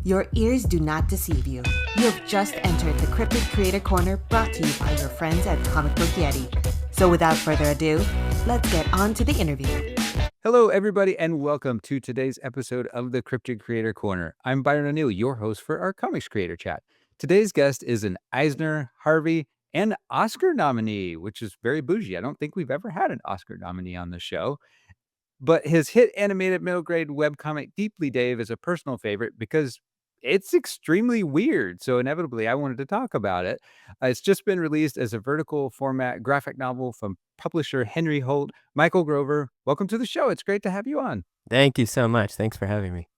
Your ears do not deceive you. You have just entered the Cryptid Creator Corner brought to you by your friends at Comic Book Yeti. So without further ado, let's get on to the interview. Hello, everybody, and welcome to today's episode of the Cryptid Creator Corner. I'm Byron O'Neill, your host for our Comics Creator Chat. Today's guest is an Eisner, Harvey, and Oscar nominee, which is very bougie. I don't think we've ever had an Oscar nominee on the show. But his hit animated middle grade webcomic Deeply Dave is a personal favorite because it's extremely weird. So inevitably, I wanted to talk about it. It's just been released as a vertical format graphic novel from publisher Henry Holt. Michael Grover, welcome to the show. It's great to have you on. Thank you so much. Thanks for having me.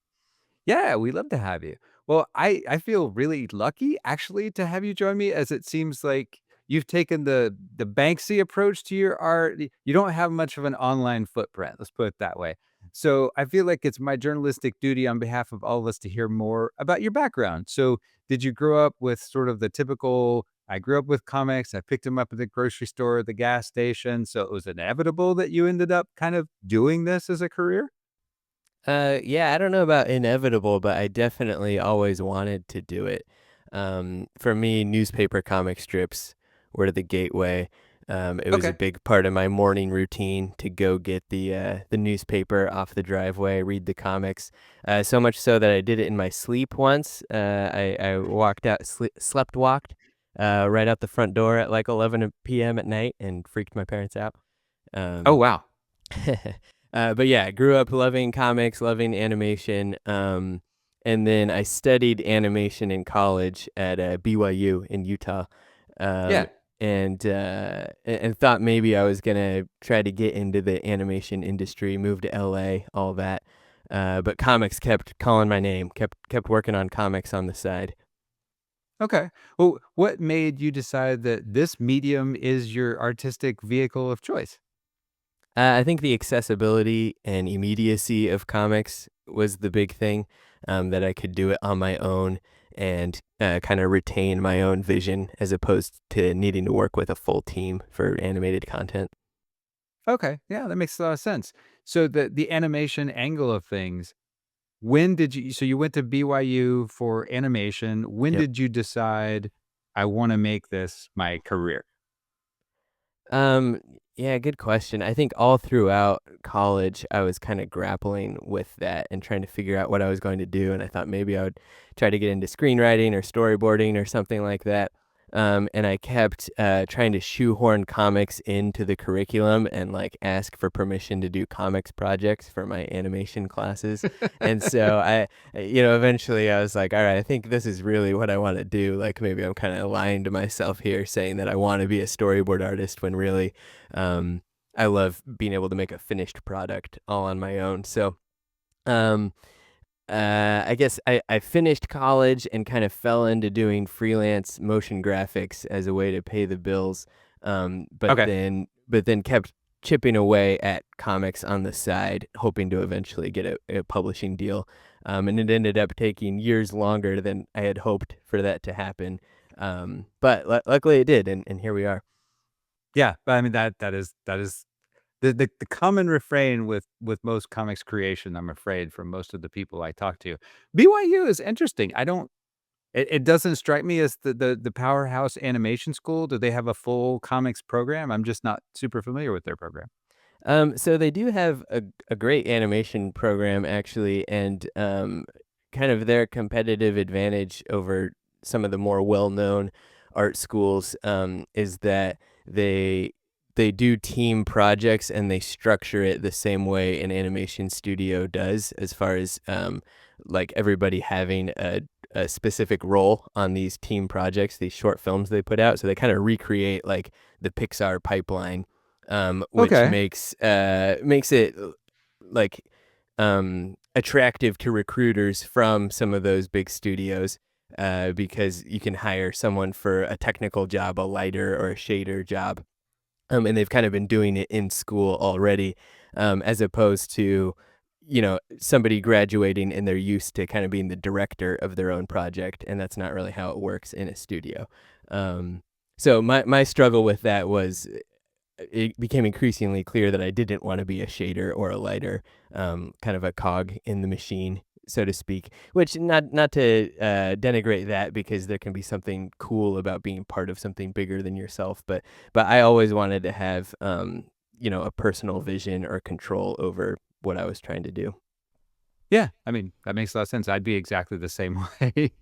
Yeah, we love to have you. Well, I feel really lucky actually to have you join me, as it seems like you've taken the Banksy approach to your art. You don't have much of an online footprint, let's put it that way. So I feel like it's my journalistic duty on behalf of all of us to hear more about your background. So did you grow up with sort of the typical, I grew up with comics, I picked them up at the grocery store, the gas station, so it was inevitable that you ended up kind of doing this as a career? Yeah, I don't know about inevitable, but I definitely always wanted to do it. For me, newspaper comic strips were the gateway. It was a Okay. big part of my morning routine to go get the newspaper off the driveway, read the comics. So much so that I did it in my sleep once. I walked out, slept walked right out the front door at like 11 p.m. at night and freaked my parents out. Oh, wow. But yeah, I grew up loving comics, loving animation. And then I studied animation in college at BYU in Utah. Yeah. And thought maybe I was gonna try to get into the animation industry, move to LA, all that. But comics kept calling my name, kept working on comics on the side. Okay. Well, what made you decide that this medium is your artistic vehicle of choice? I think the accessibility and immediacy of comics was the big thing, that I could do it on my own and kind of retain my own vision as opposed to needing to work with a full team for animated content. Okay. Yeah, that makes a lot of sense. So the animation angle of things, when did you so you went to BYU for animation. When Yep. did you decide I want to make this my career? Um, yeah, good question. I think all throughout college, I was kind of grappling with that and trying to figure out what I was going to do. And I thought maybe I would try to get into screenwriting or storyboarding or something like that. And I kept trying to shoehorn comics into the curriculum and like ask for permission to do comics projects for my animation classes. And so eventually I was like, all right, I think this is really what I want to do. Like maybe I'm kind of lying to myself here saying that I want to be a storyboard artist when really I love being able to make a finished product all on my own. So um, I guess I finished college and kind of fell into doing freelance motion graphics as a way to pay the bills. But Okay. then kept chipping away at comics on the side, hoping to eventually get a publishing deal. And it ended up taking years longer than I had hoped for that to happen. But luckily it did, and here we are. Yeah, but I mean that is the common refrain with most comics creation, I'm afraid, from most of the people I talk to. BYU is interesting. I don't it doesn't strike me as the powerhouse animation school. Do they have a full comics program? I'm just not super familiar with their program. So they do have a great animation program actually, and kind of their competitive advantage over some of the more well-known art schools is that they do team projects and they structure it the same way an animation studio does, as far as like everybody having a specific role on these team projects, these short films they put out. So they kind of recreate like the Pixar pipeline, which Okay. makes it like attractive to recruiters from some of those big studios, because you can hire someone for a technical job, a lighter or a shader job, and they've kind of been doing it in school already, as opposed to somebody graduating and they're used to kind of being the director of their own project, and that's not really how it works in a studio. So my struggle with that was it became increasingly clear that I didn't want to be a shader or a lighter, kind of a cog in the machine. so to speak. Which not to denigrate that, because there can be something cool about being part of something bigger than yourself. But I always wanted to have a personal vision or control over what I was trying to do. Yeah, I mean, that makes a lot of sense. I'd be exactly the same way.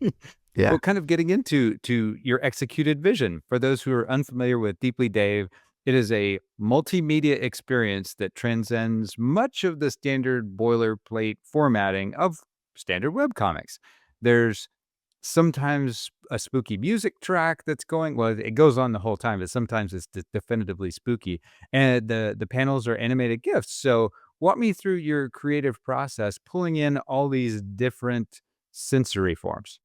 Yeah. Well, kind of getting into your executed vision. For those who are unfamiliar with Deeply Dave, it is a multimedia experience that transcends much of the standard boilerplate formatting of standard webcomics. There's sometimes a spooky music track that's going. Well, it goes on the whole time, but sometimes it's definitively spooky. And the panels are animated GIFs. So walk me through your creative process, pulling in all these different sensory forms.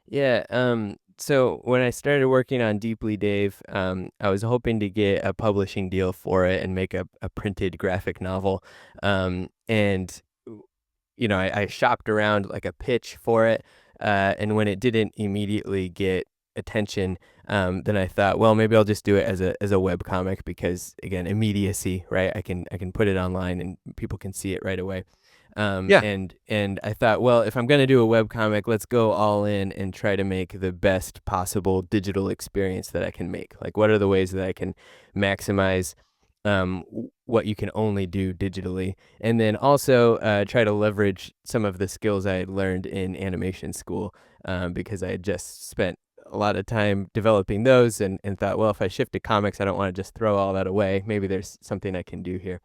Yeah. So when I started working on Deeply Dave, I was hoping to get a publishing deal for it and make a printed graphic novel. And I shopped around like a pitch for it. And when it didn't immediately get attention, then I thought, well, maybe I'll just do it as a web comic, because again, immediacy, right? I can put it online and people can see it right away. Yeah. And I thought, well, if I'm going to do a web comic, let's go all in and try to make the best possible digital experience that I can make. Like, what are the ways that I can maximize what you can only do digitally, and then also try to leverage some of the skills I had learned in animation school, because I had just spent a lot of time developing those, and thought, well, if I shift to comics, I don't want to just throw all that away. Maybe there's something I can do here.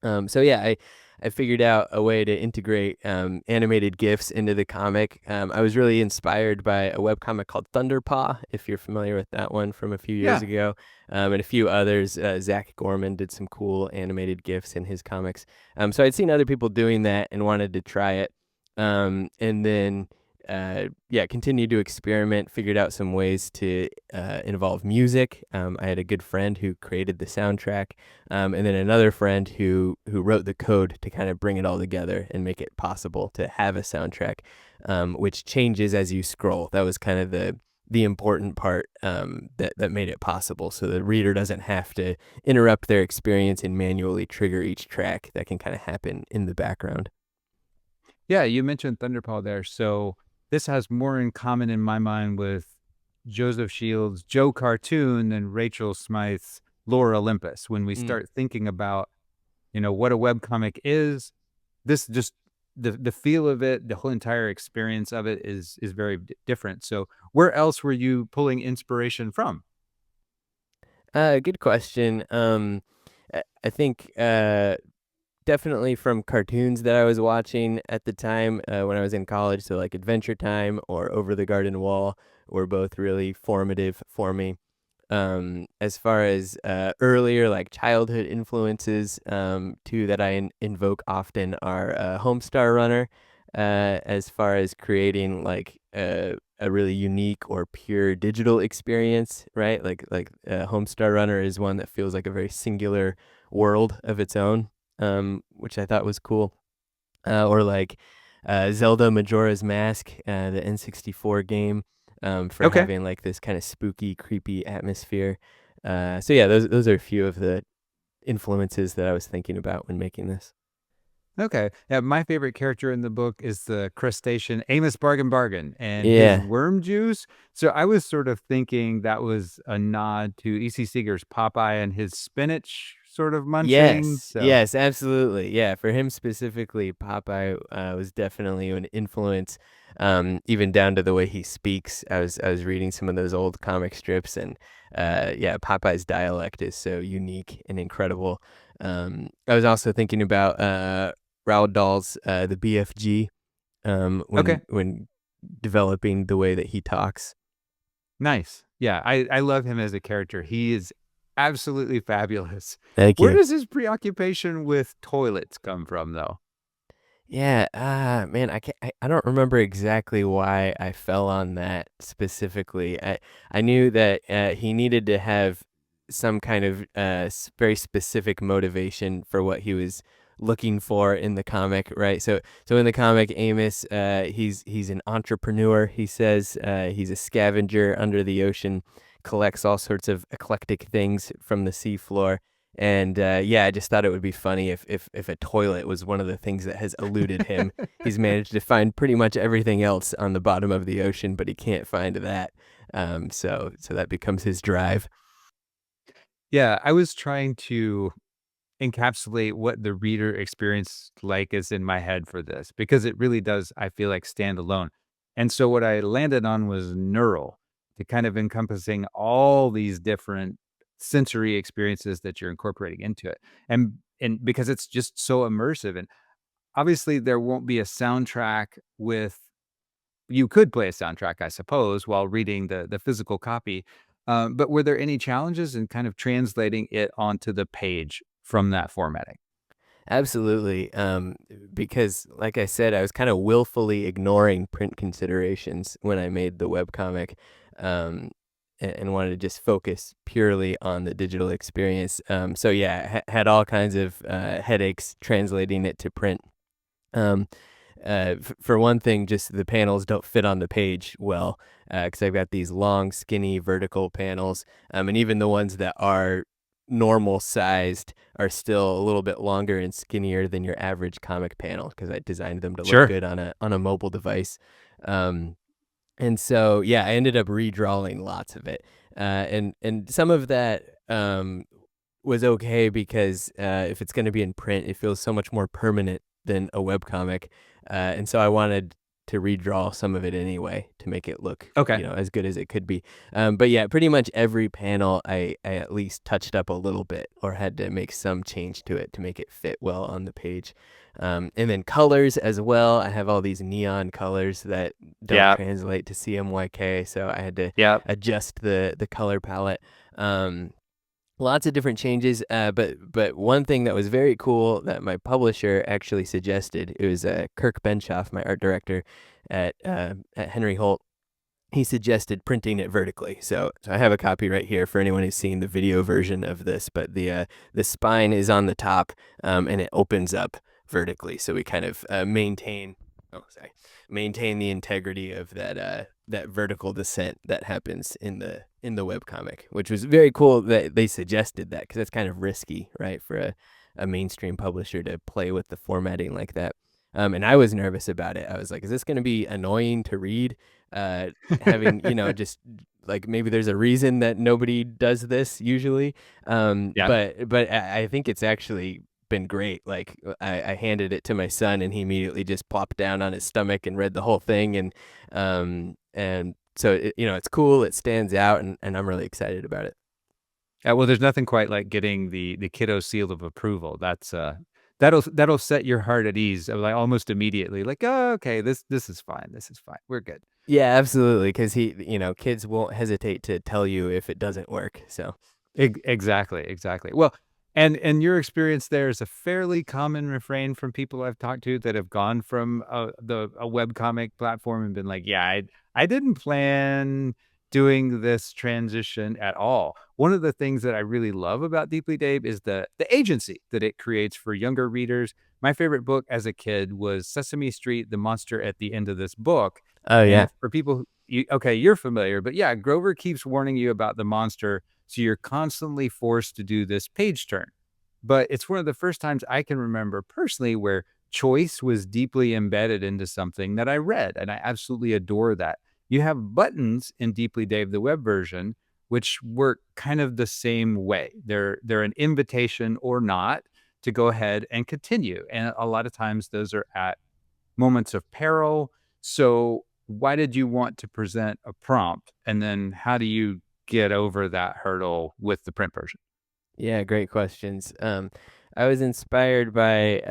So yeah, I figured out a way to integrate animated GIFs into the comic. I was really inspired by a webcomic called Thunderpaw, if you're familiar with that one from a few years Yeah. ago, and a few others. Zach Gorman did some cool animated GIFs in his comics. So I'd seen other people doing that and wanted to try it. And then continued to experiment, figured out some ways to involve music. I had a good friend who created the soundtrack, and then another friend who wrote the code to kind of bring it all together and make it possible to have a soundtrack, which changes as you scroll. That was kind of the important part, that made it possible, so the reader doesn't have to interrupt their experience and manually trigger each track. That can kind of happen in the background. Yeah, you mentioned Thunderpaw there. So this has more in common in my mind with Joseph Shields' Joe Cartoon than Rachel Smythe's Lore Olympus. When we start thinking about, what a webcomic is, this just the feel of it, the whole entire experience of it is very different. So where else were you pulling inspiration from? Good question. I think definitely from cartoons that I was watching at the time, when I was in college. So like Adventure Time or Over the Garden Wall were both really formative for me. As far as earlier like childhood influences, too, that I invoke often are Homestar Runner, as far as creating like a really unique or pure digital experience, right? Like Homestar Runner is one that feels like a very singular world of its own, which I thought was cool. Or like Zelda Majora's Mask, the N64 game, for Okay. having like this kind of spooky, creepy atmosphere. So yeah, those are a few of the influences that I was thinking about when making this. Okay. Yeah, my favorite character in the book is the crustacean Amos Bargain and his Yeah. worm juice. So I was sort of thinking that was a nod to E.C. Seeger's Popeye and his spinach sort of munching. Yes, So yes, absolutely. Yeah, for him specifically, Popeye was definitely an influence, even down to the way he speaks. I was reading some of those old comic strips, and yeah, Popeye's dialect is so unique and incredible. I was also thinking about Roald Dahl's the BFG, okay. when developing the way that he talks. Nice. Yeah, I love him as a character. He is absolutely fabulous. Thank Where you. does his preoccupation with toilets come from, though? Yeah, man, I don't remember exactly why I fell on that specifically. I knew that he needed to have some kind of very specific motivation for what he was looking for in the comic, right? So in the comic, Amos, he's an entrepreneur. He says he's a scavenger under the ocean, collects all sorts of eclectic things from the seafloor, And yeah, I just thought it would be funny if a toilet was one of the things that has eluded him. He's managed to find pretty much everything else on the bottom of the ocean, but he can't find that. So that becomes his drive. Yeah, I was trying to encapsulate what the reader experience like is in my head for this because it really does, I feel like, stand alone. And so what I landed on was neural, to kind of encompassing all these different sensory experiences that you're incorporating into it. And because it's just so immersive. And obviously there won't be a soundtrack with you could play a soundtrack, I suppose, while reading the physical copy. But were there any challenges in kind of translating it onto the page from that formatting? Absolutely. Because like I said, I was kind of willfully ignoring print considerations when I made the webcomic, and wanted to just focus purely on the digital experience. So yeah, had all kinds of headaches translating it to print. Um, for one thing, just the panels don't fit on the page well, because I've got these long, skinny, vertical panels, and even the ones that are normal sized are still a little bit longer and skinnier than your average comic panel because I designed them to look Sure. good on a mobile device. And so yeah, I ended up redrawing lots of it, and some of that was okay because if it's going to be in print, it feels so much more permanent than a webcomic, and so I wanted to redraw some of it anyway to make it look, Okay. as good as it could be. But yeah, pretty much every panel I at least touched up a little bit or had to make some change to it to make it fit well on the page. And then colors as well. I have all these neon colors that don't Yeah. translate to CMYK, so I had to Yeah. adjust the color palette. Lots of different changes, but one thing that was very cool that my publisher actually suggested, it was Kirk Benshoff, my art director at Henry Holt. He suggested printing it vertically. So I have a copy right here for anyone who's seen the video version of this. But the spine is on the top, and it opens up vertically. So we kind of maintain the integrity of that vertical descent that happens in the webcomic, which was very cool that they suggested that because it's kind of risky, right, for a mainstream publisher to play with the formatting like that. And I was nervous about it. I was like, is this going to be annoying to read? Having, just like maybe there's a reason that nobody does this usually. Yeah. But I think it's actually been great. Like I handed it to my son and he immediately just plopped down on his stomach and read the whole thing. And so, it's cool. It stands out and I'm really excited about it. Well, there's nothing quite like getting the kiddo seal of approval. That's that'll set your heart at ease, like almost immediately. Like, oh, okay, this is fine. This is fine. We're good. Yeah, absolutely. Because kids won't hesitate to tell you if it doesn't work. So. Exactly, exactly. Well, and your experience there is a fairly common refrain from people I've talked to that have gone from a webcomic platform and been like, yeah, I didn't plan doing this transition at all. One of the things that I really love about Deeply Dave is the agency that it creates for younger readers. My favorite book as a kid was Sesame Street, The Monster at the End of This Book. Oh And yeah. if for people, you're familiar, but yeah, Grover keeps warning you about the monster, so you're constantly forced to do this page turn. But it's one of the first times I can remember personally where choice was deeply embedded into something that I read, and I absolutely adore that. You have buttons in Deeply Dave, the web version, which work kind of the same way. They're an invitation or not to go ahead and continue. And a lot of times those are at moments of peril. So why did you want to present a prompt? And then how do you get over that hurdle with the print version? Yeah, great questions. I was inspired by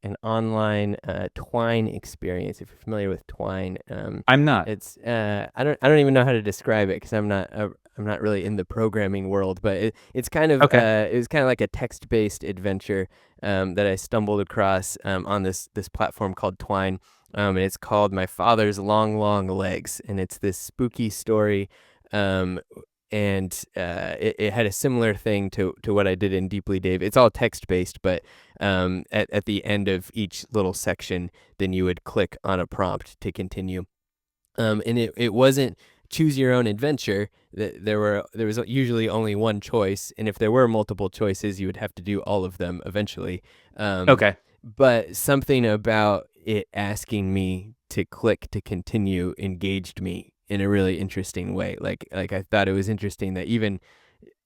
an online Twine experience. If you're familiar with Twine, I'm not. it's I don't even know how to describe it because I'm not really in the programming world, but it's kind of Okay. it was kind of like a text-based adventure that I stumbled across on this platform called Twine, and it's called My Father's Long Long Legs, and it's this spooky story. Um, and it had a similar thing to what I did in Deeply Dave. It's all text based, but at the end of each little section, then you would click on a prompt to continue. And it wasn't choose your own adventure, there was usually only one choice, and if there were multiple choices, you would have to do all of them eventually. Okay. But something about it asking me to click to continue engaged me in a really interesting way. Like I thought it was interesting that even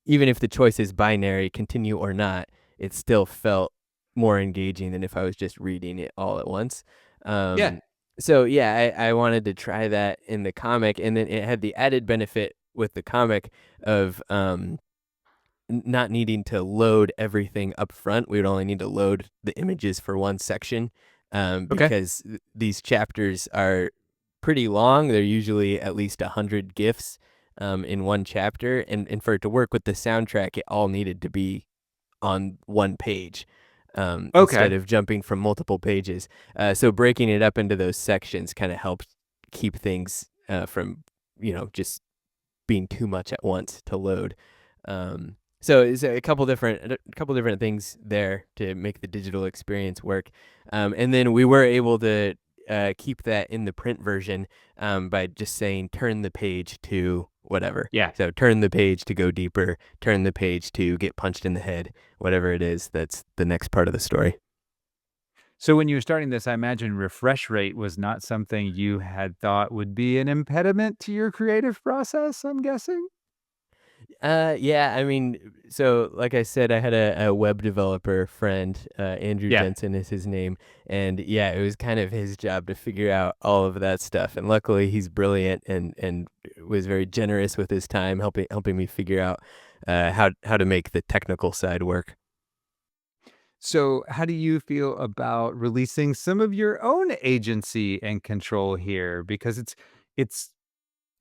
if the choice is binary, continue or not, it still felt more engaging than if I was just reading it all at once. Yeah. So yeah, I wanted to try that in the comic, and then it had the added benefit with the comic of not needing to load everything up front. We would only need to load the images for one section, Okay. because these chapters are pretty long. They're usually at least 100 GIFs in one chapter, and for it to work with the soundtrack, it all needed to be on one page instead Okay. of jumping from multiple pages. So breaking it up into those sections kind of helped keep things from just being too much at once to load. So it's a couple different things there to make the digital experience work. And then we were able to keep that in the print version by just saying turn the page to whatever. Yeah. So turn the page to go deeper, turn the page to get punched in the head, whatever it is that's the next part of the story. So when you were starting this, I imagine refresh rate was not something you had thought would be an impediment to your creative process, I'm guessing? Yeah, I mean, so like I said, I had a web developer friend, Andrew Yeah. Jensen is his name, and yeah, it was kind of his job to figure out all of that stuff. And luckily, he's brilliant and was very generous with his time, helping me figure out how to make the technical side work. So how do you feel about releasing some of your own agency and control here? Because it's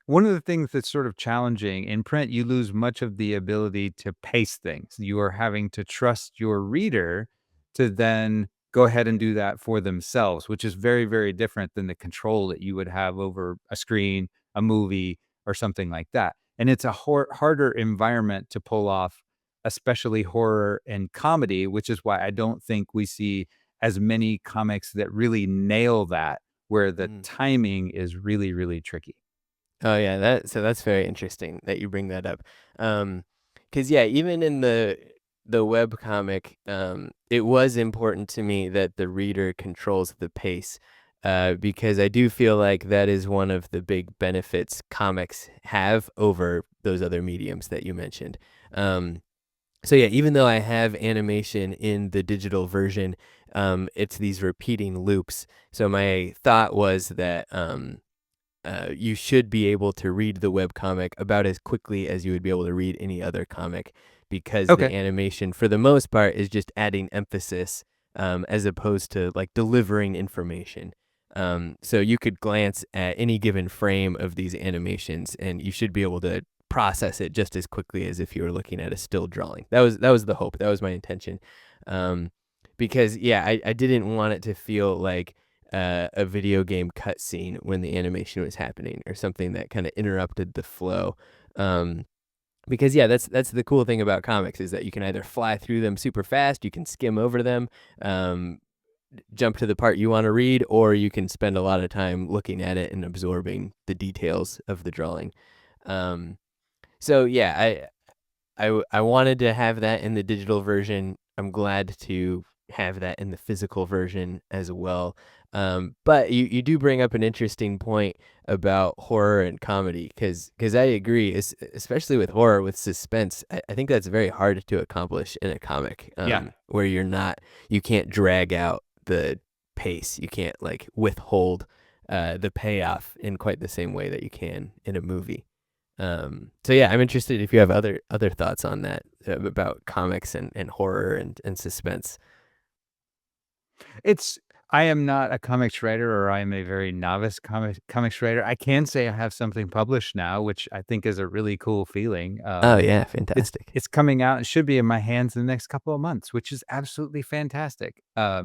one of the things that's sort of challenging in print, you lose much of the ability to pace things. You are having to trust your reader to then go ahead and do that for themselves, which is very, very different than the control that you would have over a screen, a movie, or something like that. And it's a harder environment to pull off, especially horror and comedy, which is why I don't think we see as many comics that really nail that, where the Mm. timing is really, really tricky. Oh yeah, that's very interesting that you bring that up. 'Cause yeah, even in the web comic, it was important to me that the reader controls the pace, because I do feel like that is one of the big benefits comics have over those other mediums that you mentioned. So yeah, even though I have animation in the digital version, it's these repeating loops. So my thought was that you should be able to read the webcomic about as quickly as you would be able to read any other comic, because the Okay. animation, for the most part, is just adding emphasis as opposed to like delivering information. So you could glance at any given frame of these animations, and you should be able to process it just as quickly as if you were looking at a still drawing. That was the hope. That was my intention. Um, because yeah, I didn't want it to feel like a video game cutscene when the animation was happening, or something that kind of interrupted the flow. Because yeah, that's the cool thing about comics, is that you can either fly through them super fast, you can skim over them, jump to the part you want to read, or you can spend a lot of time looking at it and absorbing the details of the drawing. Um, so yeah, I wanted to have that in the digital version. I'm glad to have that in the physical version as well. But you do bring up an interesting point about horror and comedy, because I agree, especially with horror, with suspense. I think that's very hard to accomplish in a comic, Yeah. where you can't drag out the pace. You can't like withhold the payoff in quite the same way that you can in a movie. So yeah, I'm interested if you have other thoughts on that, about comics and horror and suspense. I am not a comics writer, or I am a very novice comics writer. I can say I have something published now, which I think is a really cool feeling. Oh yeah, It's fantastic. it's coming out and should be in my hands in the next couple of months, which is absolutely fantastic. I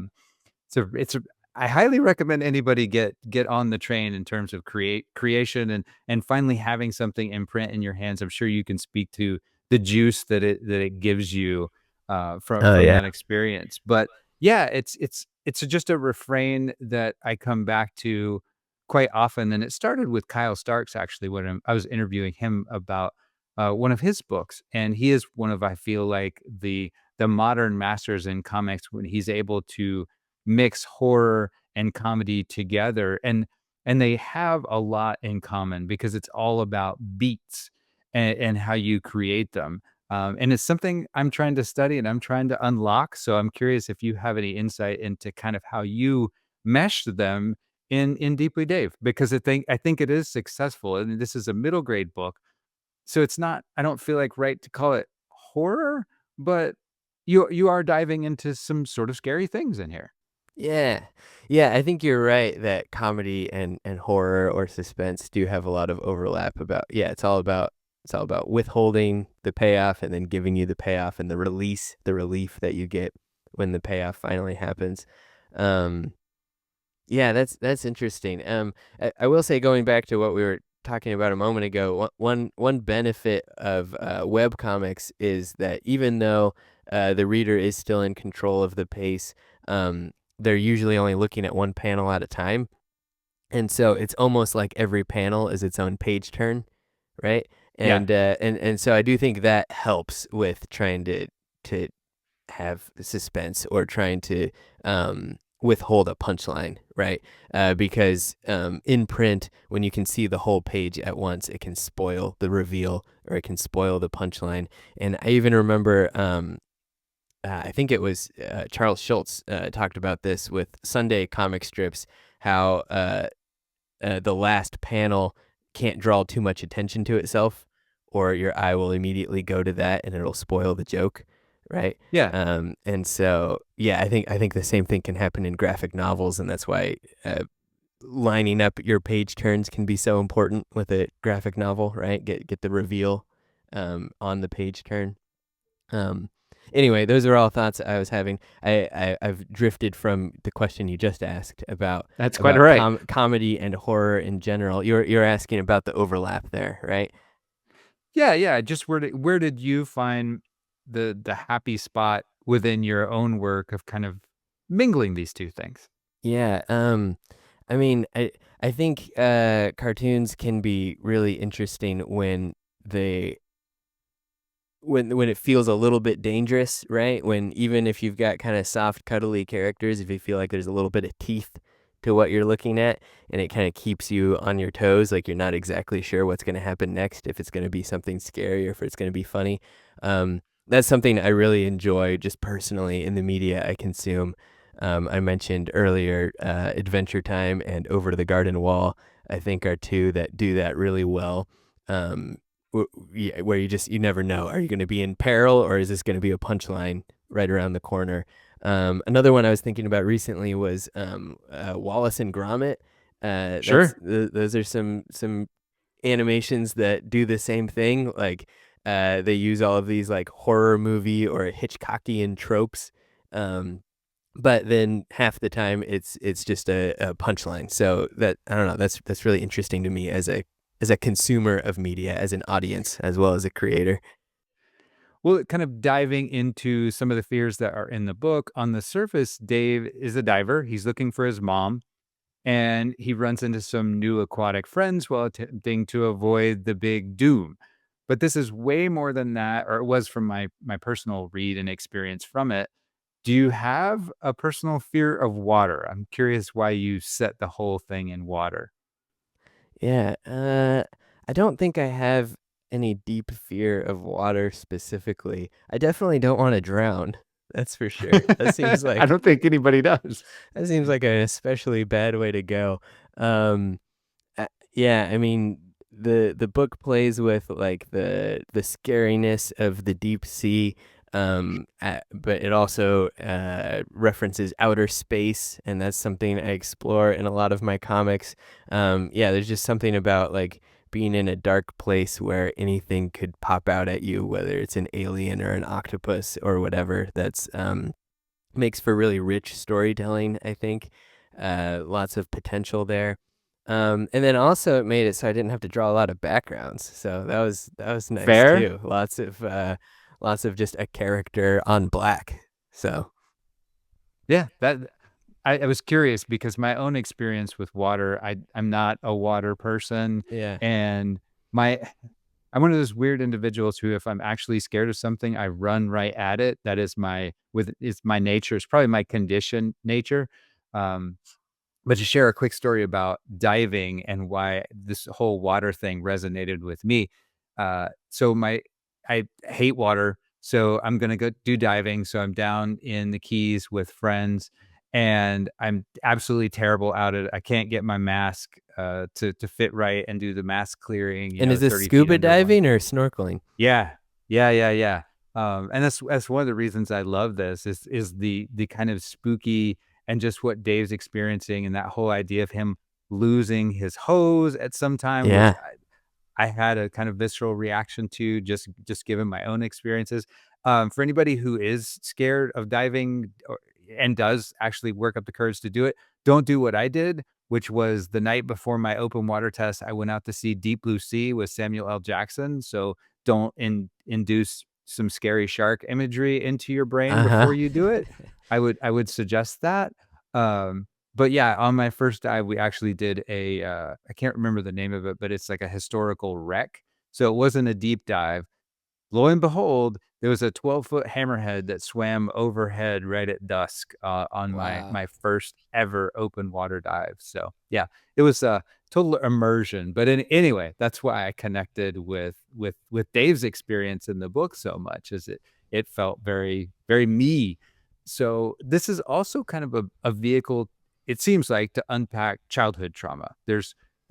highly recommend anybody get on the train in terms of creation and finally having something in print in your hands. I'm sure you can speak to the juice that it gives you from Oh yeah. that experience. But yeah, it's just a refrain that I come back to quite often. And it started with Kyle Starks, actually, when I was interviewing him about one of his books. And he is one of, I feel like, the modern masters in comics when he's able to mix horror and comedy together. And they have a lot in common because it's all about beats and how you create them. And it's something I'm trying to study and I'm trying to unlock. So I'm curious if you have any insight into kind of how you meshed them in Deeply Dave, because I think it is successful. And this is a middle grade book. So it's not, I don't feel like right to call it horror, but you are diving into some sort of scary things in here. Yeah. Yeah, I think you're right that comedy and horror or suspense do have a lot of overlap. It's all about withholding the payoff and then giving you the payoff and the relief that you get when the payoff finally happens. Um yeah, that's interesting. I will say, going back to what we were talking about a moment ago, one benefit of webcomics is that even though the reader is still in control of the pace, they're usually only looking at one panel at a time. And so it's almost like every panel is its own page turn, right? Yeah. And so I do think that helps with trying to have suspense or trying to withhold a punchline, right? Because in print, when you can see the whole page at once, it can spoil the reveal or it can spoil the punchline. And I even remember, I think it was Charles Schultz talked about this with Sunday comic strips, how the last panel can't draw too much attention to itself, or your eye will immediately go to that and it'll spoil the joke, right? Yeah. And so, yeah, I think the same thing can happen in graphic novels, and that's why lining up your page turns can be so important with a graphic novel, right? Get the reveal on the page turn. Anyway, those are all thoughts I was having. I've drifted from the question you just asked about That's quite all right. Comedy and horror in general. You're asking about the overlap there, right? Yeah. Just where did you find the happy spot within your own work of kind of mingling these two things? Yeah. I mean, I think cartoons can be really interesting when they when it feels a little bit dangerous, right? When even if you've got kind of soft, cuddly characters, if you feel like there's a little bit of teeth to what you're looking at, and it kind of keeps you on your toes, like you're not exactly sure what's going to happen next, if it's going to be something scary or if it's going to be funny. That's something I really enjoy just personally in the media I consume. I mentioned earlier Adventure Time and Over to the Garden Wall, I think, are two that do that really well. Where you never know, are you going to be in peril or is this going to be a punchline right around the corner? Another one I was thinking about recently was Wallace and Gromit. Sure. Those are some animations that do the same thing. Like they use all of these like horror movie or Hitchcockian tropes, but then half the time it's just a punchline. So that, I don't know, that's really interesting to me as a consumer of media, as an audience, as well as a creator. Well, kind of diving into some of the fears that are in the book. On the surface, Dave is a diver. He's looking for his mom, and he runs into some new aquatic friends while attempting to avoid the big doom. But this is way more than that, or it was from my personal read and experience from it. Do you have a personal fear of water? I'm curious why you set the whole thing in water. Yeah, I don't think I have any deep fear of water specifically. I definitely don't want to drown. That's for sure. I don't think anybody does. That seems like an especially bad way to go. Um, yeah, I mean, the book plays with like the scariness of the deep sea, but it also references outer space, and that's something I explore in a lot of my comics. Yeah, there's just something about like being in a dark place where anything could pop out at you, whether it's an alien or an octopus or whatever. That's makes for really rich storytelling, I think. Lots of potential there. And then also it made it so I didn't have to draw a lot of backgrounds. So that was nice Fair? too. Lots of just a character on black. So Yeah, that I was curious because my own experience with water, I'm not a water person, Yeah. and I'm one of those weird individuals who, if I'm actually scared of something, I run right at it. That is it's my nature. It's probably my condition nature. Um, but to share a quick story about diving and why this whole water thing resonated with me. So I hate water, so I'm gonna go do diving. So I'm down in the Keys with friends, and I'm absolutely terrible at it. I can't get my mask to fit right and do the mask clearing. And is this 30 feet scuba underwater. diving or snorkeling? Yeah. Yeah. And that's one of the reasons I love this is the kind of spooky and just what Dave's experiencing and that whole idea of him losing his hose at some time, which Yeah. I had a kind of visceral reaction to just given my own experiences. For anybody who is scared of diving and does actually work up the courage to do it, don't do what I did, which was the night before my open water test, I went out to see Deep Blue Sea with Samuel L. Jackson. So don't induce some scary shark imagery into your brain Uh-huh. before you do it. I would suggest that. Um, but yeah, on my first dive, we actually did I can't remember the name of it, but it's like a historical wreck. So it wasn't a deep dive. Lo and behold, there was a 12-foot hammerhead that swam overhead right at dusk on my Wow. my first ever open water dive. So yeah, it was a total immersion. But anyway, that's why I connected with Dave's experience in the book so much, as it felt very very me. So this is also kind of a vehicle, it seems like, to unpack childhood trauma.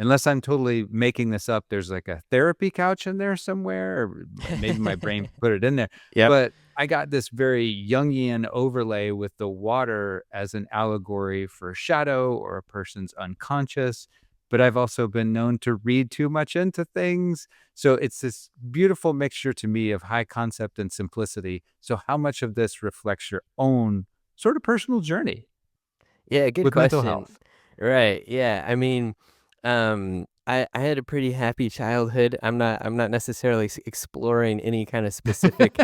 Unless I'm totally making this up, there's like a therapy couch in there somewhere, or maybe my brain put it in there. Yep. But I got this very Jungian overlay with the water as an allegory for shadow or a person's unconscious. But I've also been known to read too much into things. So it's this beautiful mixture to me of high concept and simplicity. So how much of this reflects your own sort of personal journey Yeah, good with mental question. health? Right. Yeah. I mean, I had a pretty happy childhood. I'm not necessarily exploring any kind of specific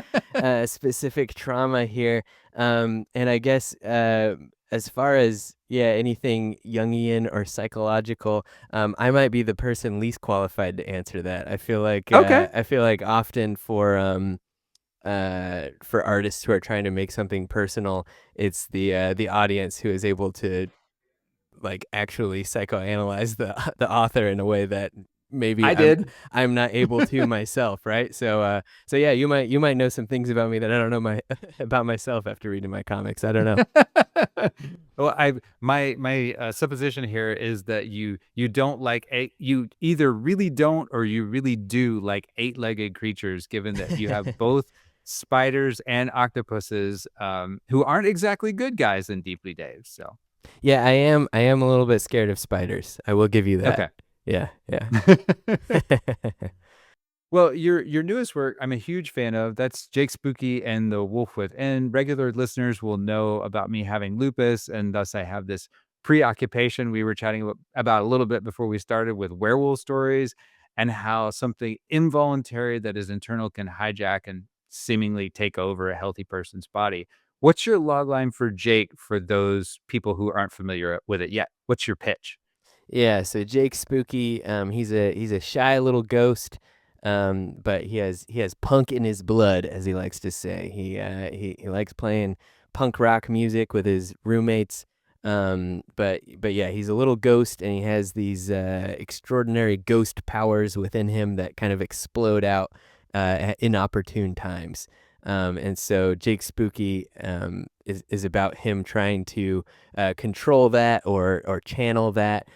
trauma here. And I guess as far as anything Jungian or psychological, I might be the person least qualified to answer that. Okay. I feel like often for artists who are trying to make something personal, it's the audience who is able to like actually psychoanalyze the the author in a way that maybe I did. I'm not able to myself, right? So yeah, you might know some things about me that I don't know about myself after reading my comics. I don't know. Well, my supposition here is that you don't like you either really don't or you really do like eight-legged creatures, given that you have both spiders and octopuses who aren't exactly good guys in Deeply Dave. So Yeah, I am a little bit scared of spiders. I will give you that. okay. Yeah, yeah. Well, your newest work, I'm a huge fan of. That's Jake Spooky and the Wolf With. And regular listeners will know about me having lupus, and thus I have this preoccupation we were chatting about a little bit before we started with werewolf stories, and how something involuntary that is internal can hijack and seemingly take over a healthy person's body. What's your log line for Jake for those people who aren't familiar with it yet? What's your pitch? Yeah, so Jake Spooky, he's a shy little ghost, but he has punk in his blood, as he likes to say. He likes playing punk rock music with his roommates. But yeah, he's a little ghost, and he has these extraordinary ghost powers within him that kind of explode out at inopportune times. And so Jake Spooky is about him trying to control that or channel that,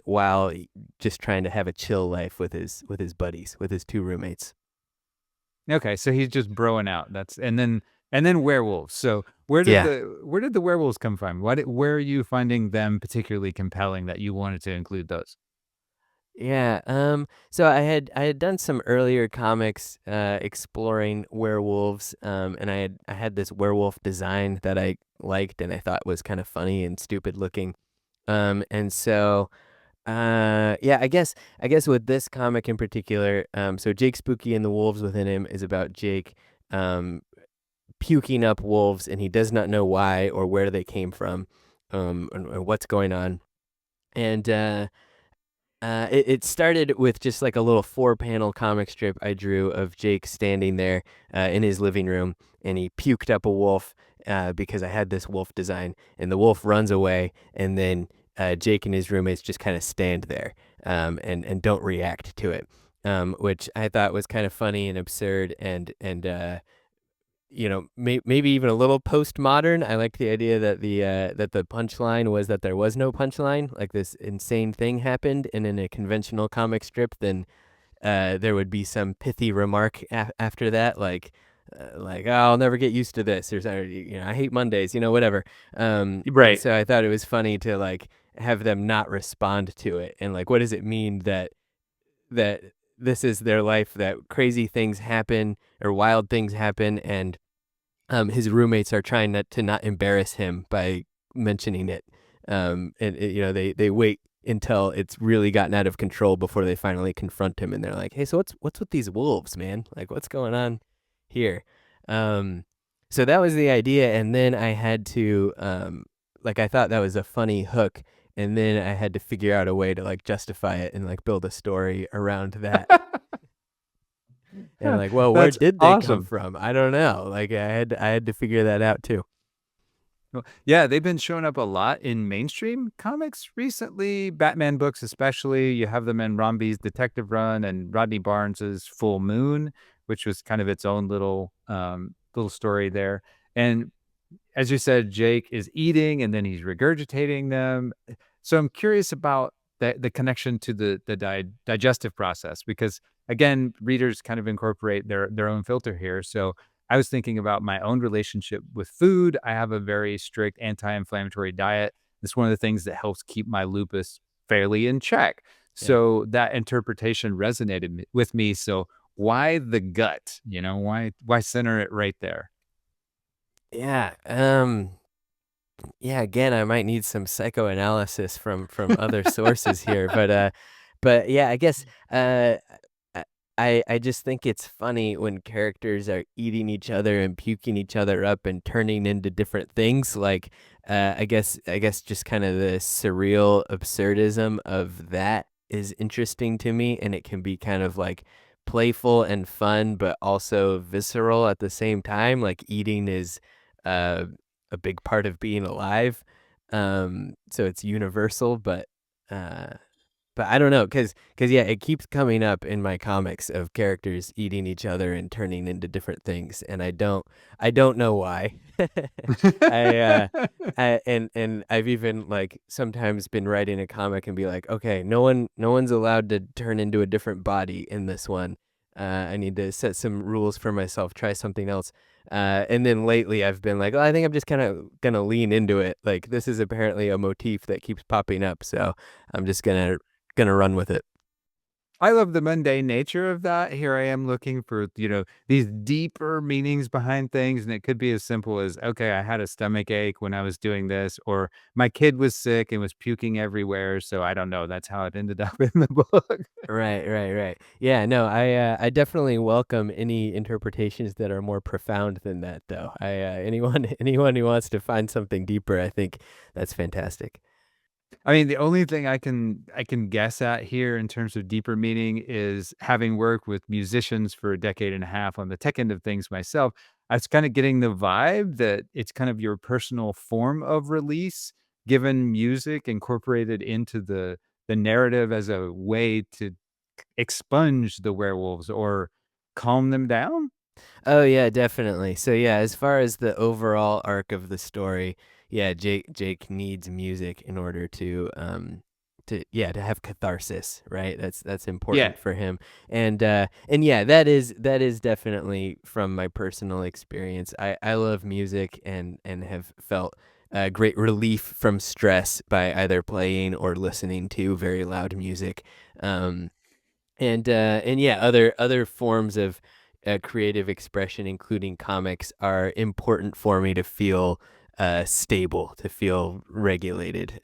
while just trying to have a chill life with his buddies, with his two roommates. Okay, so he's just broing out. And then werewolves. So Yeah. where did the werewolves come from? Where are you finding them particularly compelling that you wanted to include those? Yeah. So I had done some earlier comics exploring werewolves. And I had this werewolf design that I liked and I thought was kind of funny and stupid looking. And so yeah, I guess with this comic in particular, so Jake Spooky and the Wolves Within Him is about Jake um puking up wolves, and he does not know why or where they came from. and what's going on. And it started with just like a little 4-panel comic strip I drew of Jake standing there in his living room, and he puked up a wolf because I had this wolf design, and the wolf runs away, and then Jake and his roommates just kind of stand there and don't react to it, which I thought was kind of funny and absurd and maybe even a little postmodern. I like the idea that the punchline was that there was no punchline, like this insane thing happened, and in a conventional comic strip, then there would be some pithy remark after that, like oh, I'll never get used to this, or I hate Mondays, whatever. Right. So I thought it was funny to like have them not respond to it, and like, what does it mean that this is their life, that crazy things happen or wild things happen, and his roommates are trying to not embarrass him by mentioning it. They wait until it's really gotten out of control before they finally confront him, and they're like, "Hey, so what's with these wolves, man? Like, what's going on here?" So that was the idea, and then I had to I thought that was a funny hook, and then I had to figure out a way to like justify it and like build a story around that. And like, well, where That's did they come awesome. from? I don't know. Like, I had to figure that out too. Well, yeah, they've been showing up a lot in mainstream comics recently, Batman books especially. You have them in Ron B's Detective Run and Rodney Barnes's Full Moon, which was kind of its own little story there. And as you said, Jake is eating and then he's regurgitating them. So I'm curious about the connection to the digestive process, because again, readers kind of incorporate their own filter here. So I was thinking about my own relationship with food. I have a very strict anti-inflammatory diet. It's one of the things that helps keep my lupus fairly in check. Yeah. So that interpretation resonated with me. So why the gut? Why center it right there? Yeah. Yeah, again, I might need some psychoanalysis from other sources here, but yeah, I guess I just think it's funny when characters are eating each other and puking each other up and turning into different things. Like, I guess just kind of the surreal absurdism of that is interesting to me, and it can be kind of like playful and fun, but also visceral at the same time. Like, eating is uh, a big part of being alive, so it's universal, but I don't know, cause yeah, it keeps coming up in my comics of characters eating each other and turning into different things, and I don't know why. I and I've even like sometimes been writing a comic and be like, okay, no one's allowed to turn into a different body in this one. I need to set some rules for myself, try something else. And then lately I've been like, oh, I think I'm just kind of gonna lean into it. Like, this is apparently a motif that keeps popping up, so I'm just gonna run with it. I love the mundane nature of that. Here I am looking for, these deeper meanings behind things. And it could be as simple as, okay, I had a stomach ache when I was doing this, or my kid was sick and was puking everywhere. So I don't know. That's how it ended up in the book. Right. Yeah, no, I definitely welcome any interpretations that are more profound than that, though. Anyone who wants to find something deeper, I think that's fantastic. I mean, the only thing I can guess at here in terms of deeper meaning is having worked with musicians for a decade and a half on the tech end of things myself. I was kind of getting the vibe that it's kind of your personal form of release, given music incorporated into the narrative as a way to expunge the werewolves or calm them down. Oh yeah, definitely. So yeah, as far as the overall arc of the story, yeah, Jake needs music in order to have catharsis, right? That's Yeah. important for him. And yeah, that is definitely from my personal experience. I love music and have felt great relief from stress by either playing or listening to very loud music. Um and yeah, other forms of creative expression, including comics, are important for me to feel stable, to feel regulated.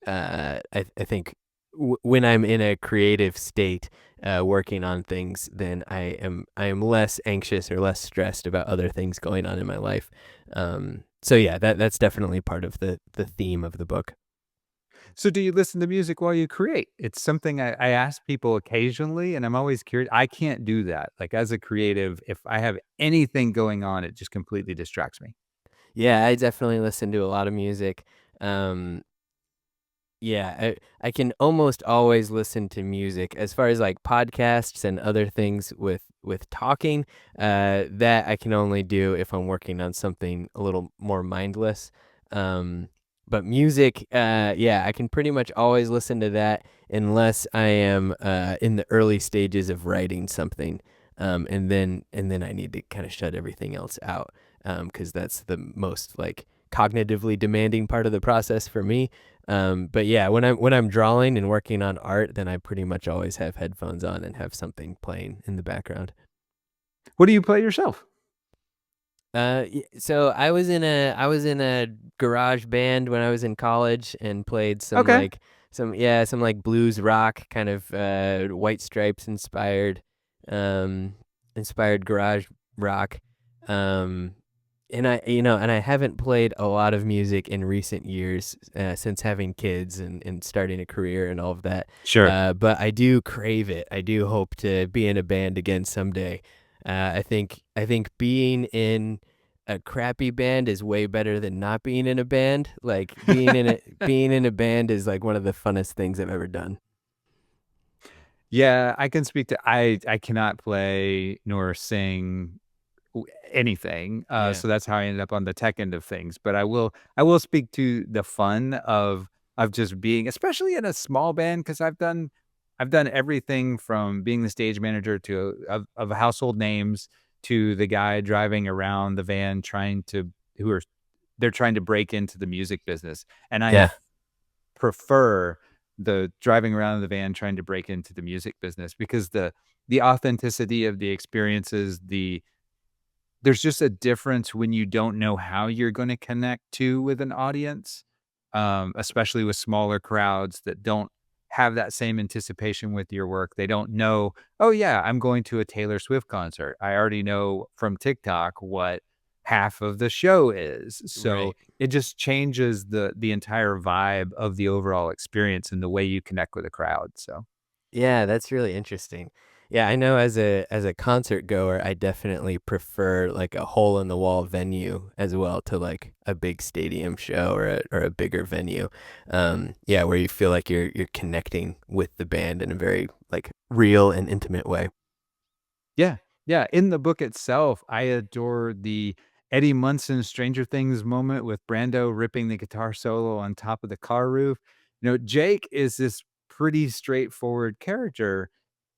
I think when I'm in a creative state, working on things, then I am less anxious or less stressed about other things going on in my life. So yeah, that's definitely part of the theme of the book. So do you listen to music while you create? It's something I ask people occasionally, and I'm always curious. I can't do that. Like as a creative, if I have anything going on, it just completely distracts me. Yeah, I definitely listen to a lot of music. Um, yeah, I can almost always listen to music. As far as like podcasts and other things with talking, that I can only do if I'm working on something a little more mindless. Um, but music, yeah, I can pretty much always listen to that unless I am in the early stages of writing something. And then I need to kind of shut everything else out, because that's the most like cognitively demanding part of the process for me. But yeah, when I'm drawing and working on art, then I pretty much always have headphones on and have something playing in the background. What do you play yourself? So I was in a garage band when I was in college and played Okay. some like blues rock kind of White Stripes inspired garage rock. Um, and I haven't played a lot of music in recent years, since having kids and starting a career and all of that. Sure. But I do crave it. I do hope to be in a band again someday. I think being in a crappy band is way better than not being in a band. Like being in a band is like one of the funnest things I've ever done. Yeah, I can speak to I cannot play nor sing anything. Yeah. So that's how I ended up on the tech end of things. But I will speak to the fun of just being, especially in a small band, because I've done everything from being the stage manager to of household names to the guy driving around the van who are they're trying to break into the music business. And I Yeah. prefer the driving around in the van trying to break into the music business because the authenticity of the experiences, there's just a difference when you don't know how you're gonna connect with an audience, especially with smaller crowds that don't have that same anticipation with your work. They don't know, "Oh, yeah, I'm going to a Taylor Swift concert." I already know from TikTok what half of the show is. So, Right. it just changes the entire vibe of the overall experience and the way you connect with a crowd, so Yeah, that's really interesting. Yeah, I know as a concert goer, I definitely prefer like a hole in the wall venue as well to like a big stadium show or a bigger venue. Yeah, where you feel like you're connecting with the band in a very like real and intimate way. Yeah, yeah, in the book itself, I adore the Eddie Munson Stranger Things moment with Brando ripping the guitar solo on top of the car roof. Jake is this pretty straightforward character.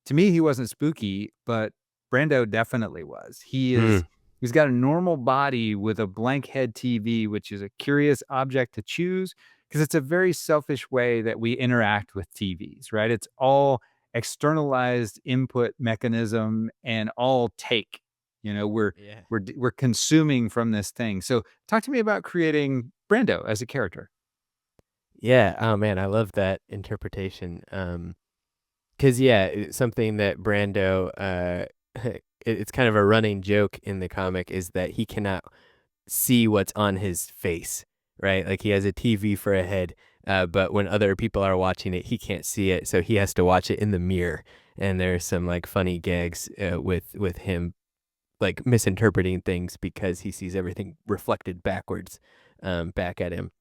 To me, he wasn't spooky, but Brando definitely was. Mm, He's got a normal body with a blank head TV, which is a curious object to choose because it's a very selfish way that we interact with TVs, right? It's all externalized input mechanism and all take. We're yeah. we're consuming from this thing. So, talk to me about creating Brando as a character. Yeah. Oh man, I love that interpretation. 'Cause yeah, it's something that Brando, it's kind of a running joke in the comic is that he cannot see what's on his face, right? Like he has a TV for a head, but when other people are watching it, he can't see it, so he has to watch it in the mirror. And there's some like funny gags with him like misinterpreting things because he sees everything reflected backwards, back at him.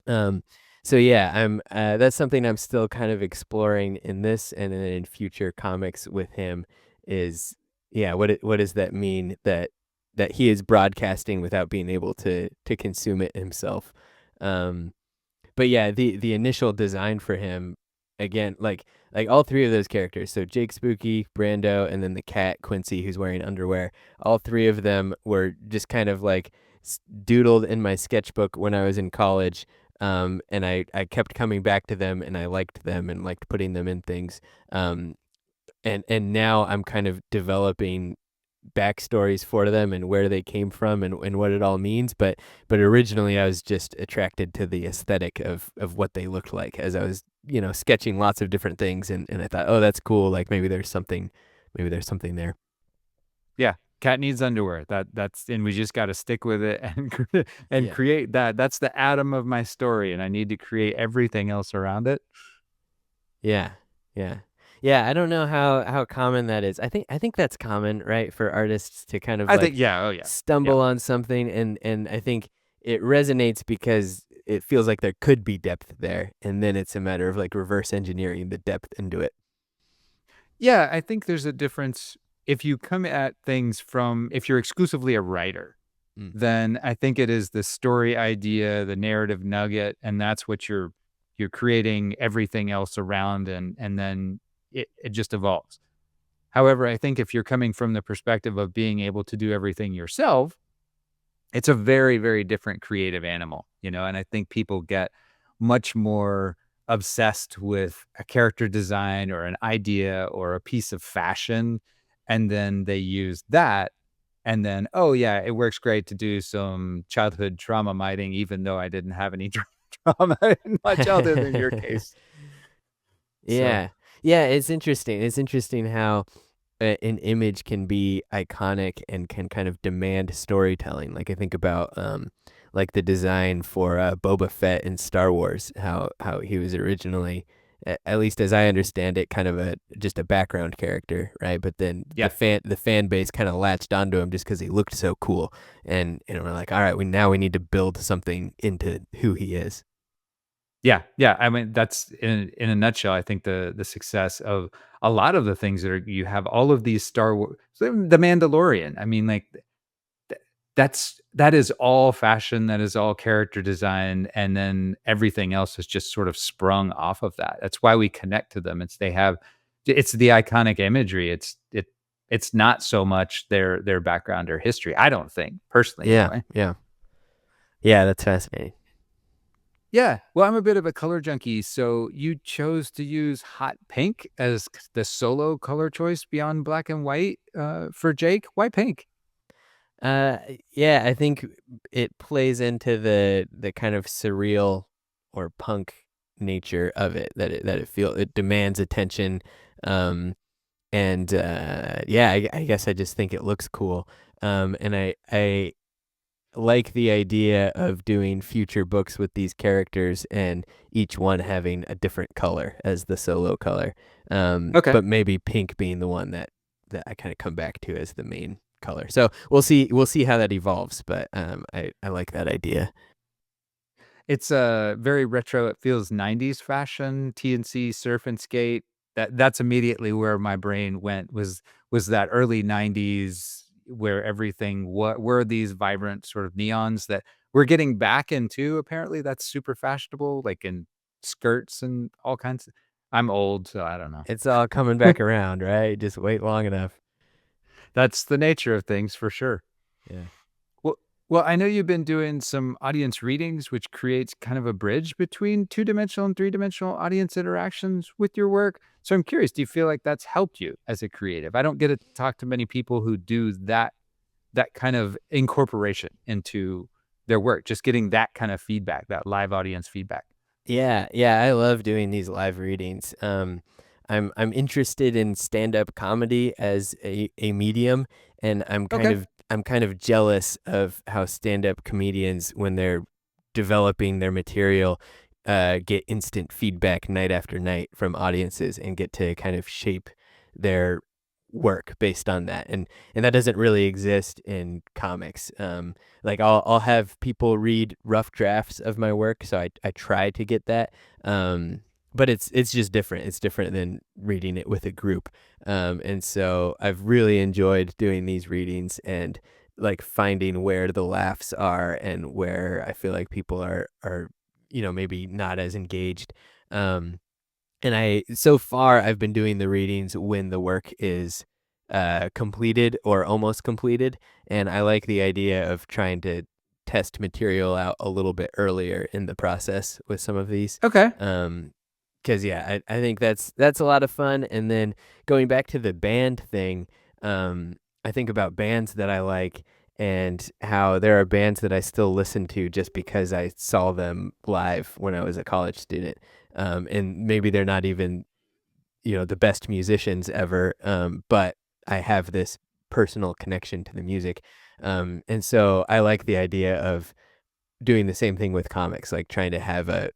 Um, so yeah, I'm that's something I'm still kind of exploring in this and then in future comics with him is yeah, what does that mean that he is broadcasting without being able to consume it himself. Um, but yeah, the initial design for him again, like all three of those characters, so Jake Spooky, Brando, and then the cat Quincy who's wearing underwear, all three of them were just kind of like doodled in my sketchbook when I was in college. And I kept coming back to them and I liked them and liked putting them in things. Um, and now I'm kind of developing backstories for them and where they came from and what it all means. But originally I was just attracted to the aesthetic of what they looked like as I was, sketching lots of different things and I thought, oh, that's cool. Like maybe there's something there. Yeah. cat needs underwear. That's and we just got to stick with it and Yeah. create that. That's the atom of my story, and I need to create everything else around it. Yeah. Yeah. Yeah, I don't know how common that is. I think that's common, right, for artists to kind of I think like yeah, oh yeah. stumble on something, and I think it resonates because it feels like there could be depth there, and then it's a matter of like reverse engineering the depth into it. Yeah, I think there's a difference if you come at things from if you're exclusively a writer, Mm. then I think it is the story idea, the narrative nugget, and that's what you're creating everything else around and then it just evolves. However, I think if you're coming from the perspective of being able to do everything yourself, it's a very, very different creative animal, and I think people get much more obsessed with a character design or an idea or a piece of fashion, and then they use that, and then, "Oh, yeah, it works great to do some childhood trauma mining even though I didn't have any trauma in my childhood," in your case. So Yeah. Yeah, it's interesting. It's interesting how an image can be iconic and can kind of demand storytelling. Like I think about like the design for Boba Fett in Star Wars, how he was originally, at least as I understand it, kind of just a background character, right? But then yeah. the fan base kind of latched onto him just because he looked so cool, and we're like, all right, we need to build something into who he is. Yeah, yeah. I mean, that's in a nutshell. I think the success of a lot of the things that you have all of these Star Wars, the Mandalorian. I mean, like that is all fashion, that is all character design, and then everything else is just sort of sprung off of that. That's why we connect to them. It's the iconic imagery. It's not so much their background or history. I don't think personally, Yeah, anyway. yeah, yeah. That's fascinating. Yeah. Well, I'm a bit of a color junkie, so you chose to use hot pink as the solo color choice beyond black and white for Jake. Why pink? Uh, yeah, I think it plays into the kind of surreal or punk nature of it, it demands attention, and yeah, I guess I just think it looks cool, and I like the idea of doing future books with these characters and each one having a different color as the solo color, Okay. but maybe pink being the one that I kind of come back to as the main color. So we'll see how that evolves, but I like that idea. It's a very retro. It feels 90s fashion, TNC, surf and skate. That's immediately where my brain went was that early 90s where everything were these vibrant sort of neons that we're getting back into. Apparently, that's super fashionable, like in skirts and all kinds. I'm old, so I don't know. It's all coming back around, right? Just wait long enough. That's the nature of things for sure. Yeah. Well, well, I know you've been doing some audience readings, which creates kind of a bridge between two-dimensional and three-dimensional audience interactions with your work. So I'm curious, do you feel like that's helped you as a creative? I don't get to talk to many people who do that kind of incorporation into their work, just getting that kind of feedback, that live audience feedback. Yeah, yeah, I love doing these live readings. I'm interested in stand-up comedy as a medium, and Okay. I'm kind of jealous of how stand-up comedians, when they're developing their material, get instant feedback night after night from audiences and get to kind of shape their work based on that. And that doesn't really exist in comics. Like I'll have people read rough drafts of my work, so I try to get that. But it's just different. It's different than reading it with a group. And so I've really enjoyed doing these readings and like finding where the laughs are and where I feel like people are maybe not as engaged. And so far I've been doing the readings when the work is completed or almost completed, and I like the idea of trying to test material out a little bit earlier in the process with some of these. Okay. Because yeah, I think that's a lot of fun. And then going back to the band thing, I think about bands that I like and how there are bands that I still listen to just because I saw them live when I was a college student. And maybe they're not even, the best musicians ever. But I have this personal connection to the music. And so I like the idea of doing the same thing with comics, like trying to have a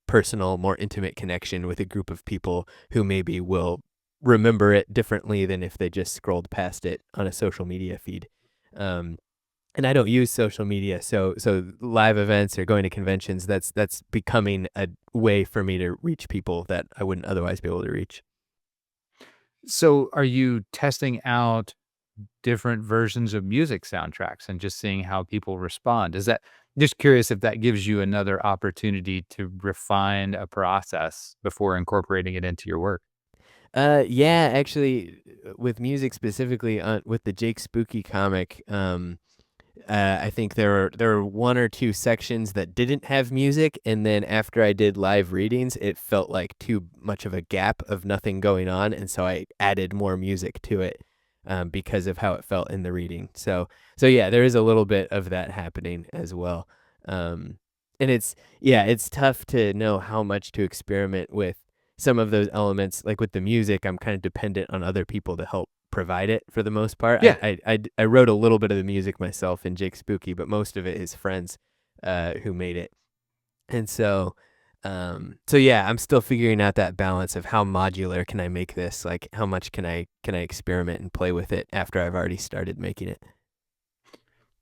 personal, more intimate connection with a group of people who maybe will remember it differently than if they just scrolled past it on a social media feed. And I don't use social media, so live events or going to conventions, that's becoming a way for me to reach people that I wouldn't otherwise be able to reach. So are you testing out different versions of music soundtracks and just seeing how people respond? Is that just curious if that gives you another opportunity to refine a process before incorporating it into your work? Yeah, actually, with music specifically, with the Jake Spooky comic, I think there were one or two sections that didn't have music, and then after I did live readings, it felt like too much of a gap of nothing going on, and so I added more music to it because of how it felt in the reading. So yeah, there is a little bit of that happening as well. And it's tough to know how much to experiment with some of those elements. Like with the music, I'm kind of dependent on other people to help provide it for the most part. Yeah. I wrote a little bit of the music myself in Jake Spooky, but most of it is friends who made it. And so yeah, I'm still figuring out that balance of how modular can I make this? Like how much can I experiment and play with it after I've already started making it?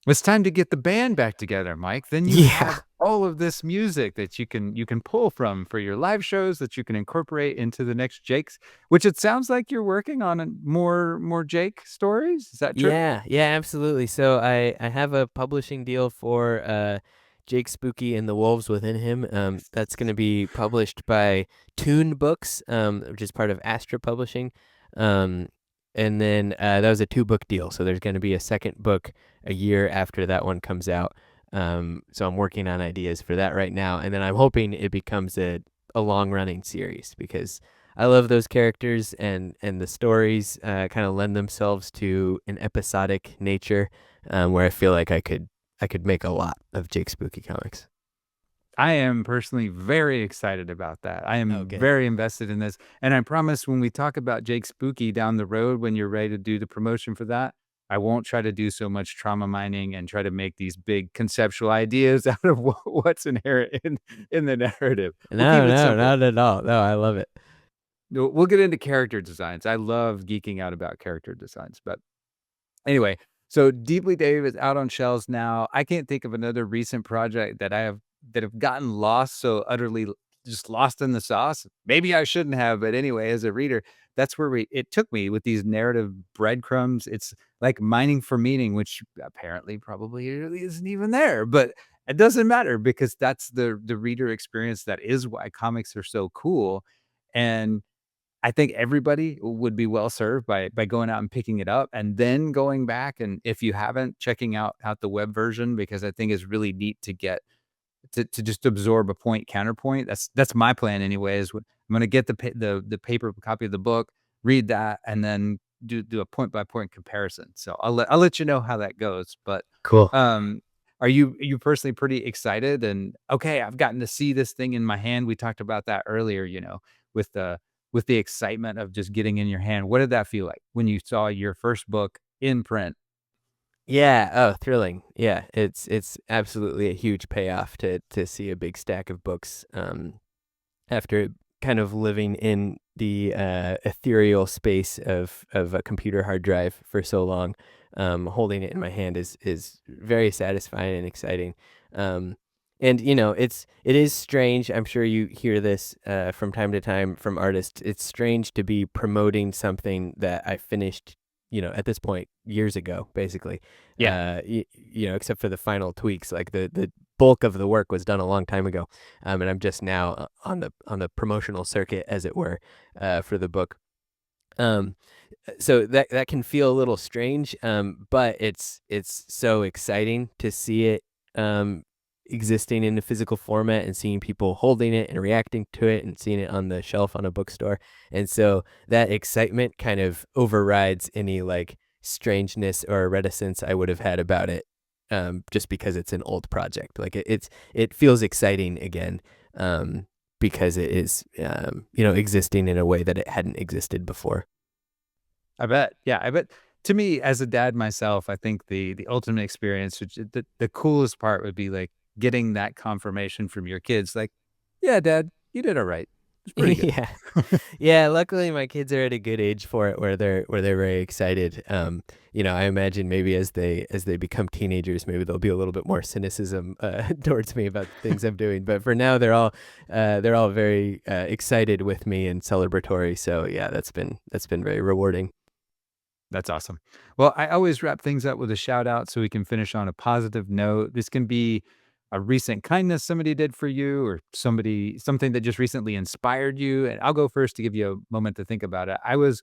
It's time to get the band back together, Mike. Then you Yeah. have all of this music that you can pull from for your live shows that you can incorporate into the next Jake's, which it sounds like you're working on more Jake stories. Is that true? Yeah, absolutely. So I have a publishing deal for Jake Spooky and the Wolves Within Him. That's going to be published by Toon Books, which is part of Astra Publishing. And then that was a 2-book deal. So there's going to be a second book a year after that one comes out. So I'm working on ideas for that right now, and then I'm hoping it becomes a long running series because I love those characters, and the stories kind of lend themselves to an episodic nature, where I feel like I could make a lot of Jake Spooky comics. I am personally very excited about that. I am Okay. very invested in this. And I promise when we talk about Jake Spooky down the road, when you're ready to do the promotion for that, I won't try to do so much trauma mining and try to make these big conceptual ideas out of what's inherent in the narrative. We'll keep No, it simple. not at all. No, I love it. We'll get into character designs. I love geeking out about character designs. But anyway, so Deeply Dave is out on shelves now. I can't think of another recent project that have gotten lost so utterly, just lost in the sauce. Maybe I shouldn't have, but anyway, as a reader, that's where it took me with these narrative breadcrumbs. It's like mining for meaning, which apparently probably really isn't even there, but it doesn't matter because that's the reader experience. That is why comics are so cool. And I think everybody would be well served by going out and picking it up and then going back, and if you haven't, checking out the web version, because I think it's really neat to get to just absorb a point counterpoint. That's my plan anyways. I'm gonna get the paper copy of the book, read that, and then do a point by point comparison. So I'll let you know how that goes. But Cool. um, are you personally pretty excited? And okay, I've gotten to see this thing in my hand. We talked about that earlier, with the excitement of just getting in your hand. What did that feel like when you saw your first book in print? Yeah. Oh, thrilling. Yeah. It's absolutely a huge payoff to see a big stack of books. After kind of living in the ethereal space of a computer hard drive for so long, holding it in my hand is very satisfying and exciting. And it is strange. I'm sure you hear this from time to time from artists. It's strange to be promoting something that I finished, at this point years ago, basically. Yeah. Except for the final tweaks, like the bulk of the work was done a long time ago, and I'm just now on the promotional circuit, as it were, for the book. So that can feel a little strange, but it's so exciting to see it existing in a physical format and seeing people holding it and reacting to it and seeing it on the shelf on a bookstore. And so that excitement kind of overrides any like strangeness or reticence I would have had about it, just because it's an old project. Like it feels exciting again, because it is existing in a way that it hadn't existed before. I bet. Yeah, I bet to me, as a dad myself, I think the ultimate experience, which the coolest part would be like getting that confirmation from your kids, like, yeah, Dad, you did all right. It's pretty good. Yeah. Yeah, luckily my kids are at a good age for it where they're very excited. I imagine maybe as they become teenagers, maybe there'll be a little bit more cynicism towards me about the things I'm doing. But for now, they're all very excited with me and celebratory. So yeah, that's been very rewarding. That's awesome. Well, I always wrap things up with a shout out so we can finish on a positive note. This can be a recent kindness somebody did for you, or something that just recently inspired you. And I'll go first to give you a moment to think about it. I was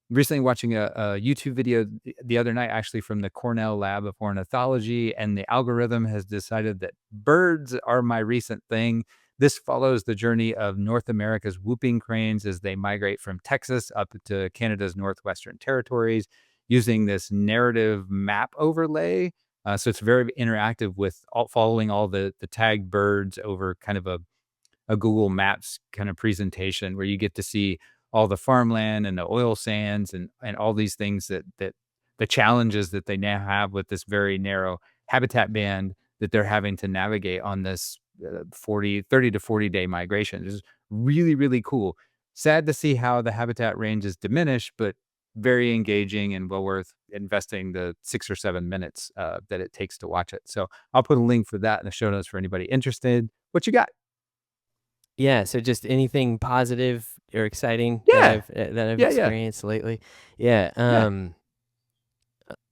recently watching a YouTube video the other night, actually from the Cornell Lab of Ornithology, and the algorithm has decided that birds are my recent thing. This follows the journey of North America's whooping cranes as they migrate from Texas up to Canada's Northwestern Territories using this narrative map overlay. So it's very interactive with following all the tagged birds over kind of a Google Maps kind of presentation where you get to see all the farmland and the oil sands and all these things that the challenges that they now have with this very narrow habitat band that they're having to navigate on this 30 to 40 day migration. It's really, really cool. Sad to see how the habitat range is diminished, but very engaging and well worth investing the 6 or 7 minutes that it takes to watch it. So I'll put a link for that in the show notes for anybody interested. What you got? Yeah, so just anything positive or exciting Yeah. that I've Yeah. experienced lately. Yeah. Yeah.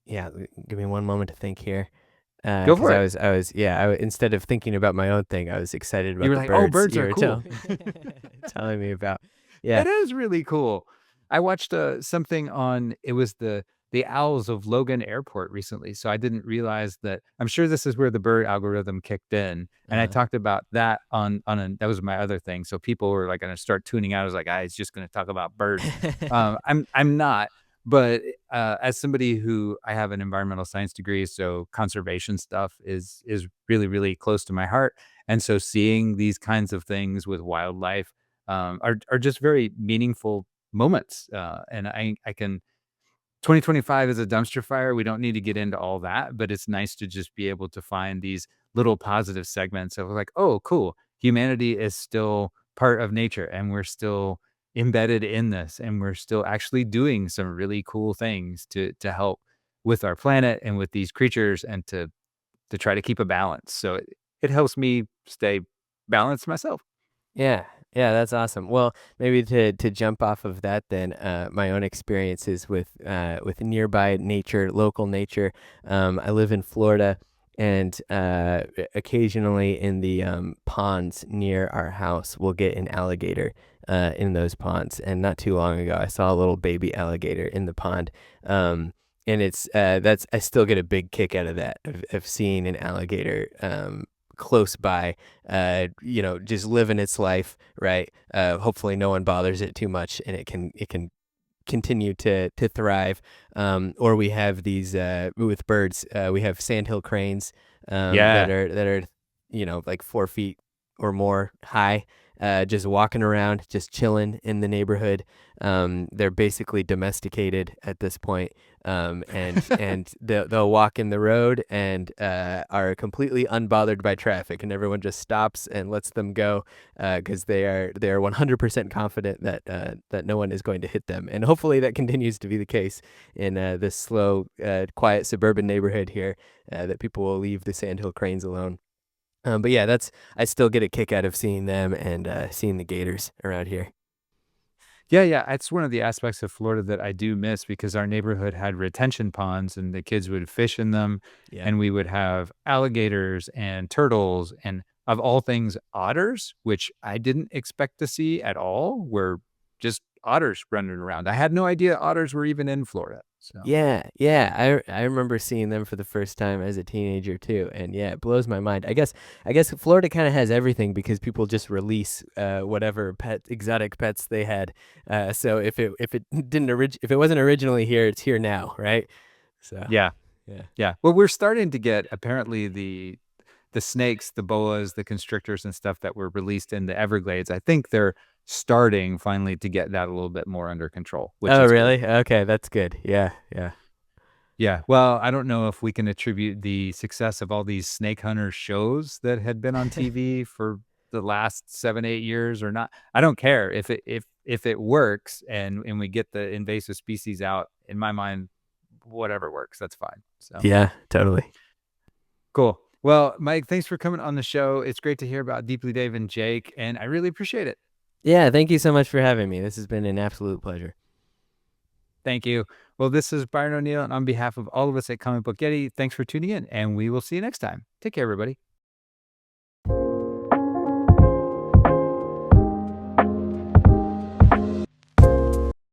Yeah. Give me one moment to think here. Go for Because it. instead of thinking about my own thing, I was excited about You were the like, oh, birds birds you are were cool. telling me about. Yeah. It is really cool. I watched something on, it was the owls of Logan Airport recently. So I didn't realize that. I'm sure this is where the bird algorithm kicked in. And I Uh-huh. talked about that that was my other thing. So people were like going to start tuning out. I was like, he's just going to talk about birds. I'm not, but as somebody who, I have an environmental science degree, so conservation stuff is really, really close to my heart. And so seeing these kinds of things with wildlife are just very meaningful moments. And I can 2025 is a dumpster fire. We don't need to get into all that, but it's nice to just be able to find these little positive segments of like, oh, cool. Humanity is still part of nature and we're still embedded in this and we're still actually doing some really cool things to help with our planet and with these creatures and to try to keep a balance. So it helps me stay balanced myself. Yeah, yeah, that's awesome. Well, maybe to jump off of that, then my own experiences with nearby nature, local nature. I live in Florida, and occasionally in the ponds near our house, we'll get an alligator in those ponds. And not too long ago, I saw a little baby alligator in the pond. And it's that's I still get a big kick out of that of seeing an alligator close by, just living its life, right? Hopefully no one bothers it too much and it can continue to thrive. Or we have these with birds, we have sandhill cranes Yeah. that are like 4 feet or more high, just walking around, just chilling in the neighborhood. They're basically domesticated at this point, and they'll walk in the road and are completely unbothered by traffic, and everyone just stops and lets them go because they are 100% confident that no one is going to hit them, and hopefully that continues to be the case in this slow, quiet suburban neighborhood here, that people will leave the sandhill cranes alone. But yeah, I still get a kick out of seeing them and seeing the gators around here. Yeah. It's one of the aspects of Florida that I do miss because our neighborhood had retention ponds and the kids would fish in them, Yeah. and we would have alligators and turtles and, of all things, otters, which I didn't expect to see at all, were just otters running around. I had no idea otters were even in Florida. So Yeah. I remember seeing them for the first time as a teenager too, and yeah, it blows my mind. I guess Florida kind of has everything because people just release whatever exotic pets they had. So if it wasn't originally here, it's here now, right? So yeah. yeah. Yeah. Well, we're starting to get apparently the snakes, the boas, the constrictors and stuff that were released in the Everglades. I think they're starting finally to get that a little bit more under control, which Oh, is cool. really? Okay, that's good. Yeah. Yeah. Well, I don't know if we can attribute the success of all these snake hunter shows that had been on TV for the last 7, 8 years or not. I don't care if it works and we get the invasive species out. In my mind, whatever works, that's fine. So Yeah, totally. cool. Well, Mike, thanks for coming on the show. It's great to hear about Deeply Dave and Jake, and I really appreciate it. Yeah, thank you so much for having me. This has been an absolute pleasure. Thank you. Well, this is Byron O'Neill, and on behalf of all of us at Comic Book Yeti, thanks for tuning in, and we will see you next time. Take care, everybody.